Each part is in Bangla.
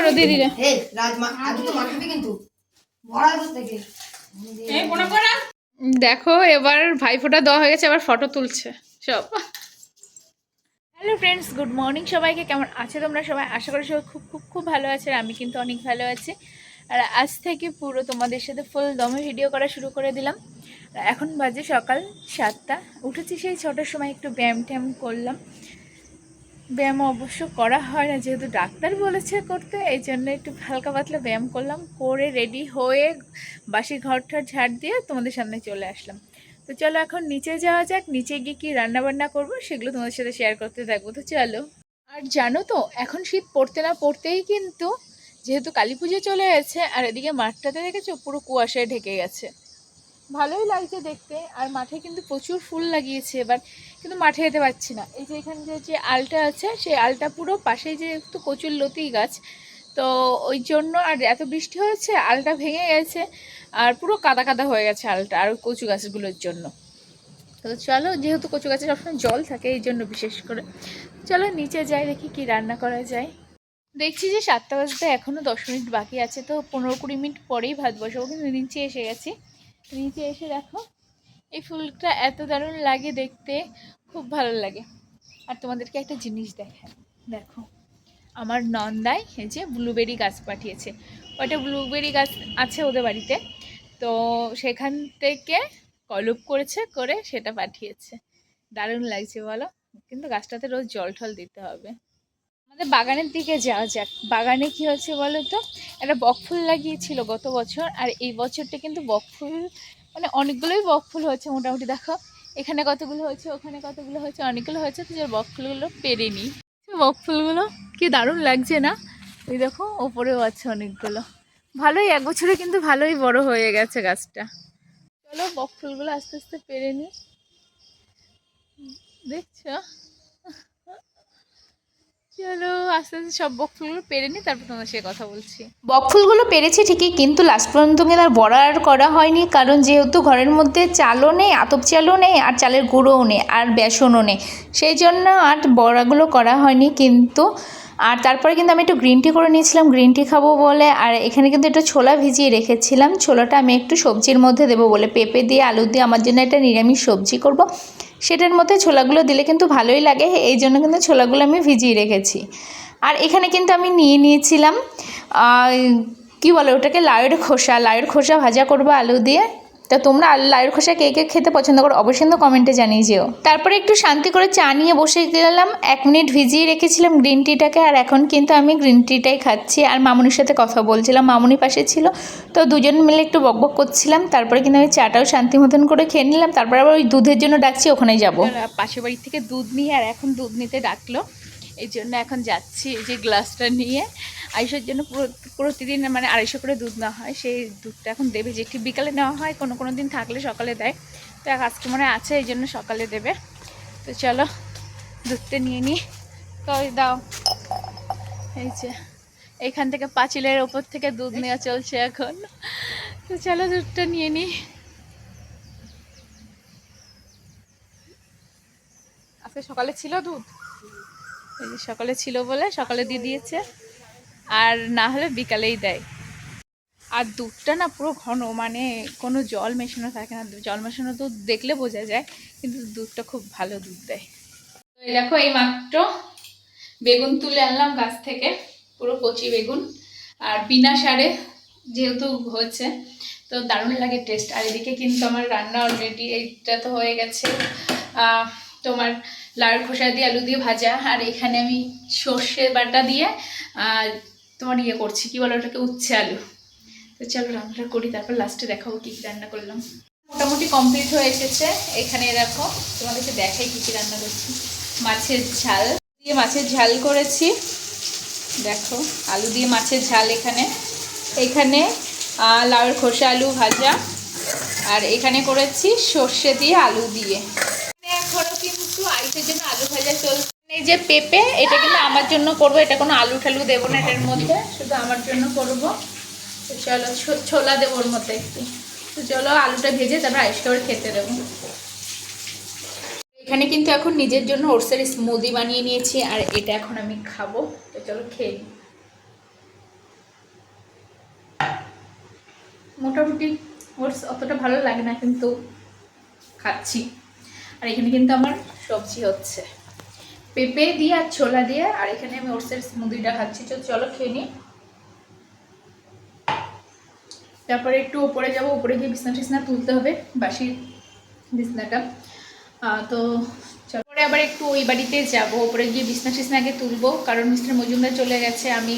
করো দিদিরা। দেখো এবার ভাইফোঁটা দেওয়া হয়ে গেছে, এবার ফটো তুলছে সব। হ্যালো ফ্রেন্ডস, গুড মর্নিং সবাইকে। কেমন আছো তোমরা সবাই? আশা করি সবাই খুব খুব খুব ভালো আছে, আর আমি কিন্তু অনেক ভালো আছি। আর আজ থেকে পুরো তোমাদের সাথে ফুল দমে ভিডিও করা শুরু করে দিলাম। এখন বাজে সকাল 7টা। উঠেছি সেই 6টার সময়, একটু ব্যায়াম ট্যায়াম করলাম। ব্যায়াম অবশ্য করা হয় না, যেহেতু ডাক্তার বলেছে করতে, এই জন্য একটু হালকা পাতলা ব্যায়াম করলাম, করে রেডি হয়ে বাসি ঘরটা ঝাড় দিয়ে তোমাদের সামনে চলে আসলাম। তো চলো এখন নিচে যাওয়া যাক, নিচে গিয়ে কী রান্নাবান্না করবো সেগুলো তোমাদের সাথে শেয়ার করতে থাকবো। তো চলো। আর জানো তো, এখন শীত পড়তে না পড়তেই কিন্তু, যেহেতু কালী পুজো চলে গেছে, আর এদিকে মাঠটাতে দেখেছো পুরো কুয়াশায় ঢেকে গেছে। ভালোই লাগছে দেখতে। আর মাঠে কিন্তু প্রচুর ফুল লাগিয়েছে এবার, কিন্তু মাঠে যেতে পারছি না। এই যে এখানে যে আলটা আছে, সেই আলটা পুরো পাশে যে একটু কচুর লতি গাছ, তো ওই জন্য আর এত বৃষ্টি হয়েছে আলটা ভেঙে গেছে, আর পুরো কাদা কাদা হয়ে গেছে আলটা, আর কচু গাছগুলোর জন্য। তো চলো, যেহেতু কচু গাছে সবসময় জল থাকে এই জন্য বিশেষ করে, চলো নিচে যাই, দেখি কি রান্না করা যায়। দেখছি যে 7টা বাজতে এখনও 10 মিনিট বাকি আছে, তো 15-20 মিনিট পরেই ভাত বসাবো। কিন্তু নিচে এসে গেছি। নিচে এসে দেখো এই ফুলটা এত দারুণ লাগে দেখতে, খুব ভালো লাগে। আর তোমাদেরকে একটা জিনিস দেখাই, দেখো আমার নন্দাই এই যে ব্লুবেরি গাছ পাঠিয়েছে। ওইটা ব্লুবেরি গাছ আছে ওদের বাড়িতে, তো সেখান থেকে কলপ করেছে, করে সেটা পাঠিয়েছে। দারুণ লাগছে বলো, কিন্তু গাছটাতে রোজ জল টল দিতে হবে। আমাদের বাগানের দিকে যাওয়া যাক। বাগানে কি হচ্ছে বলো তো, একটা বকফুল লাগিয়েছিল গত বছর, আর এই বছরটা কিন্তু বকফুল মানে অনেকগুলোই বকফুল হয়েছে মোটামুটি। দেখো এখানে কতগুলো হয়েছে, ওখানে কতগুলো হয়েছে, অনেকগুলো হয়েছে। তো যে বকফুলগুলো পেরেনি, বকফুলগুলো কি দারুণ লাগছে না? ওই দেখো ওপরেও আছে অনেকগুলো। ভালোই, এক বছরে কিন্তু ভালোই বড় হয়ে গেছে গাছটা। চলো বকফুলগুলো আস্তে আস্তে পেরে নি। দেখছো, চলো আস্তে আস্তে সব বকফুলগুলো পেরে নি, তারপর তোমার সাথে কথা বলছি। বকফুলগুলো পেরেছি ঠিকই, কিন্তু লাস্ট পর্যন্ত কিন্তু আর বড়া আর করা হয়নি, কারণ যেহেতু ঘরের মধ্যে চালও নেই, আতপ চালও নেই, আর চালের গুঁড়োও নেই, আর বেসনও নেই, সেই জন্য আর বড়াগুলো করা হয়নি। কিন্তু আর তারপরে কিন্তু আমি একটু গ্রিন টি করে নিয়েছিলাম, গ্রিন টি খাবো বলে। আর এখানে কিন্তু একটু ছোলা ভিজিয়ে রেখেছিলাম, ছোলাটা আমি একটু সবজির মধ্যে দেবো বলে, পেঁপে দিয়ে আলু দিয়ে আমার জন্য একটা নিরামিষ সবজি করব, সেটার মধ্যে ছোলাগুলো দিলে কিন্তু ভালোই লাগে, এই জন্য কিন্তু ছোলাগুলো আমি ভিজিয়ে রেখেছি। আর এখানে কিন্তু আমি নিয়ে নিয়েছিলাম কি বলে ওটাকে, লাউয়ের খোসা ভাজা করবো আলু দিয়ে। তা তোমরা লাউয়ের খোসা কে কে খেতে পছন্দ করো অবশ্যই কিন্তু কমেন্টে জানিয়ে যেও। তারপরে একটু শান্তি করে চা নিয়ে বসে গেলাম। 1 মিনিট ভিজিয়ে রেখেছিলাম গ্রিন টিটাকে, আর এখন কিন্তু আমি গ্রিন টিটাই খাচ্ছি। আর মামুনির সাথে কথা বলছিলাম, মামুনি পাশে ছিল, তো দুজন মিলে একটু বকবক করছিলাম। তারপরে কিন্তু আমি চাটাও শান্তি মতন করে খেয়ে নিলাম। তারপর আবার ওই দুধের জন্য ডাকছি, ওখানেই যাবো। পাশের বাড়ি থেকে দুধ নিয়ে, আর এখন দুধ নিতে ডাকলো, এই জন্য এখন যাচ্ছি। এই যে গ্লাসটা নিয়ে, আইসের জন্য প্রতিদিন মানে 250 করে দুধ নেওয়া হয়, সেই দুধটা এখন দেবে। যেটি বিকালে নেওয়া হয়, কোনো কোনো দিন থাকলে সকালে দেয়, তো আজকে মনে আছে এই জন্য সকালে দেবে। তো চলো দুধটা নিয়ে নিই। কই দাও, এই যে এইখান থেকে পাঁচিলের ওপর থেকে দুধ নেওয়া চলছে এখন। তো চলো দুধটা নিয়ে নিই। আজকে সকালে ছিল দুধ, এই যে সকালে ছিল বলে সকালে দিয়ে দিয়েছে, আর না হলে বিকালেই দেয়। আর দুধটা না পুরো ঘন, মানে কোনো জল মেশানো থাকে না। জল মেশানো দুধ দেখলে বোঝা যায়, কিন্তু দুধটা খুব ভালো দুধ দেয়। তো এই দেখো এই মাত্র বেগুন তুলে আনলাম গাছ থেকে, পুরো কচি বেগুন, আর বিনা সারে যেহেতু হচ্ছে, তো দারুণ লাগে টেস্ট। আর এদিকে কিন্তু আমার রান্না অলরেডি, এইটা তো হয়ে গেছে তোমার লাউয়ের খোসা দিয়ে আলু দিয়ে ভাজা। আর এখানে আমি সর্ষে বাটা দিয়ে তোমার ইয়ে করছি, কি বলো ওটাকে, উচ্ছে আলু। তো চলো রান্নাটা করি, তারপর লাস্টে দেখাবো কী কী রান্না করলাম। মোটামুটি কমপ্লিট হয়ে এসেছে। এখানে দেখো তোমাদেরকে দেখাই কী কী রান্না করছি। মাছের ঝাল দিয়ে মাছের ঝাল করেছি, দেখো আলু দিয়ে মাছের ঝাল। এখানে লাউয়ের খোসা আলু ভাজা, আর এখানে করেছি সর্ষে দিয়ে আলু দিয়ে। এখনও কিন্তু আইসের জন্য আলু ভাজা চলছে। এই যে পেঁপে, এটা কিন্তু আমার জন্য করবো, এটা কোনো আলু ঠালু দেবো না এটার মধ্যে, শুধু আমার জন্য করবো। তো চলো ছোলা দেবো ওর মধ্যে একটু। তো চলো আলুটা ভেজে তারপর আইস করে খেতে দেবো। এখানে কিন্তু এখন নিজের জন্য ওটসের স্মুদি বানিয়ে নিয়েছি, আর এটা এখন আমি খাবো। তো চলো খেয়ে নিই। মোটামুটি ওটস অতটা ভালো লাগে না, কিন্তু খাচ্ছি। আর এখানে কিন্তু আমার সবজি হচ্ছে পেঁপে দিয়ে আর ছোলা দিয়ে, আর এখানে আমি ওটসের স্মুদিটা খাচ্ছি। চলো খেয়ে নিই, তারপরে একটু ওপরে যাবো, ওপরে গিয়ে বিছনা টিছনা তুলতে হবে, বাসি বিছনাটা। তো তারপরে আবার একটু ওই বাড়িতে যাব, ওপরে গিয়ে বিছনা টিছনা আগে তুলবো, কারণ মিস্টার মজুমদার চলে গেছে, আমি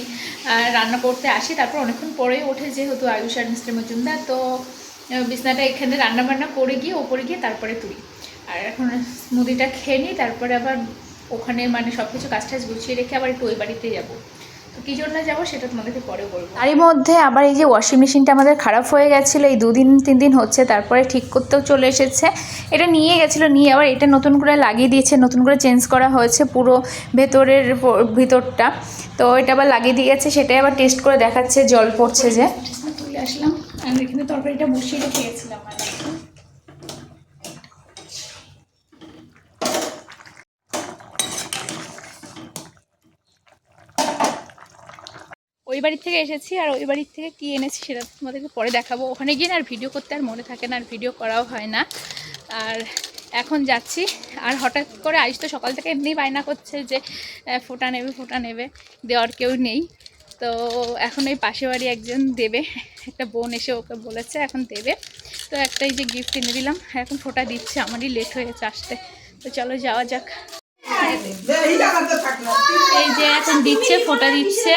রান্না করতে আসি, তারপর অনেকক্ষণ পরেই ওঠে যেহেতু আয়ুষ আর মিস্টার মজুমদার, তো বিছনাটা এখানে রান্না বান্না করে গিয়ে ওপরে গিয়ে তারপরে তুলি। আর এখন স্মুদিটা খেয়ে নিই, তারপরে আবার ওখানে মানে সব কিছু কাজ টাজ গুছিয়ে রেখে আবার একটু ওই বাড়িতে যাবো। তো কী জন্য যাবো সেটা তোমাদেরকে পরে বলবো। তারই মধ্যে আবার এই যে ওয়াশিং মেশিনটা আমাদের খারাপ হয়ে গেছিলো, এই 2-3 দিন হচ্ছে, তারপরে ঠিক করতেও চলে এসেছে। এটা নিয়ে গেছিলো, নিয়ে আবার এটা নতুন করে লাগিয়ে দিয়েছে, নতুন করে চেঞ্জ করা হয়েছে পুরো ভিতরটা। তো এটা আবার লাগিয়ে দিয়ে গেছে, সেটাই আবার টেস্ট করে দেখাচ্ছে, জল পড়ছে যে। তুলে আসলাম, আর এখানে তরকারিটা বসিয়ে রেখে গেছিলাম। ওই বাড়ির থেকে এসেছি, আর ওই বাড়ির থেকে কী এনেছি সেটা তোমাদেরকে পরে দেখাবো। ওখানে গিয়ে না আর ভিডিও করতে আর মনে থাকে না, আর ভিডিও করাও হয় না। আর এখন যাচ্ছি, আর হঠাৎ করে আইস তো সকাল থেকে এমনিই বায়না করছে যে ফোঁটা নেবে, দেওয়ার কেউ নেই। তো এখন এই পাশে বাড়ি একজন দেবে, একটা বোন এসে ওকে বলেছে এখন দেবে, তো একটাই যে গিফট এনে দিলাম, এখন ফোঁটা দিচ্ছে, আমারই লেট হয়ে গেছে আসতে। তো চলো যাওয়া যাক। এই যে এখন দিচ্ছে, ফোঁটা দিচ্ছে,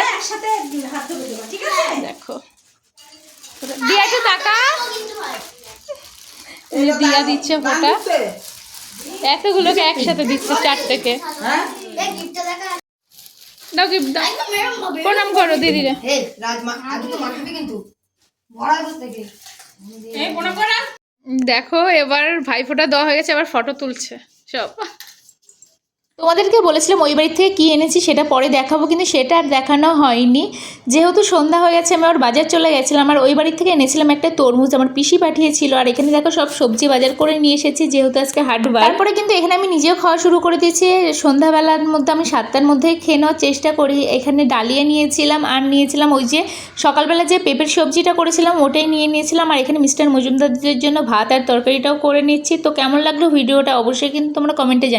দেখো দিয়া একটু টাকা দিয়া দিচ্ছে ফোঁটা, এতগুলোকে একসাথে দিচ্ছে, 4টেকে। দাও গিফট দাও, প্রণাম করো দিদিরে। দেখো এবার ভাইফোঁটা দেওয়া হয়ে গেছে, এবার ফটো তুলছে সব। তোমাদেরকে বলেছিলাম ওই বাড়ি থেকে কী এনেছি সেটা পরে দেখাবো, কিন্তু সেটা আর দেখানো হয়নি, যেহেতু সন্ধ্যা হয়ে গেছে। আমি আবার বাজার চলে গেছিলাম, আর ওই বাড়ি থেকে এনেছিলাম একটা তরমুজ, আমার পিসি পাঠিয়েছিল। আর এখানে দেখো সব সবজি বাজার করে নিয়ে এসেছি, যেহেতু আজকে হাটবার। তারপরে কিন্তু এখানে আমি নিজেও খাওয়া শুরু করে দিয়েছি। সন্ধ্যাবেলার মধ্যে আমি 7টার মধ্যেই খেয়ে নেওয়ার চেষ্টা করি। এখানে ডালিয়া নিয়েছিলাম, আর নিয়েছিলাম ওই যে সকালবেলা যে পেঁপের সবজিটা করেছিলাম ওটাই নিয়েছিলাম। আর এখানে মিস্টার মজুমদারদের জন্য ভাত আর তরকারিটাও করে নিচ্ছি। তো কেমন লাগলো ভিডিওটা অবশ্যই কিন্তু তোমরা কমেন্টে জানিও।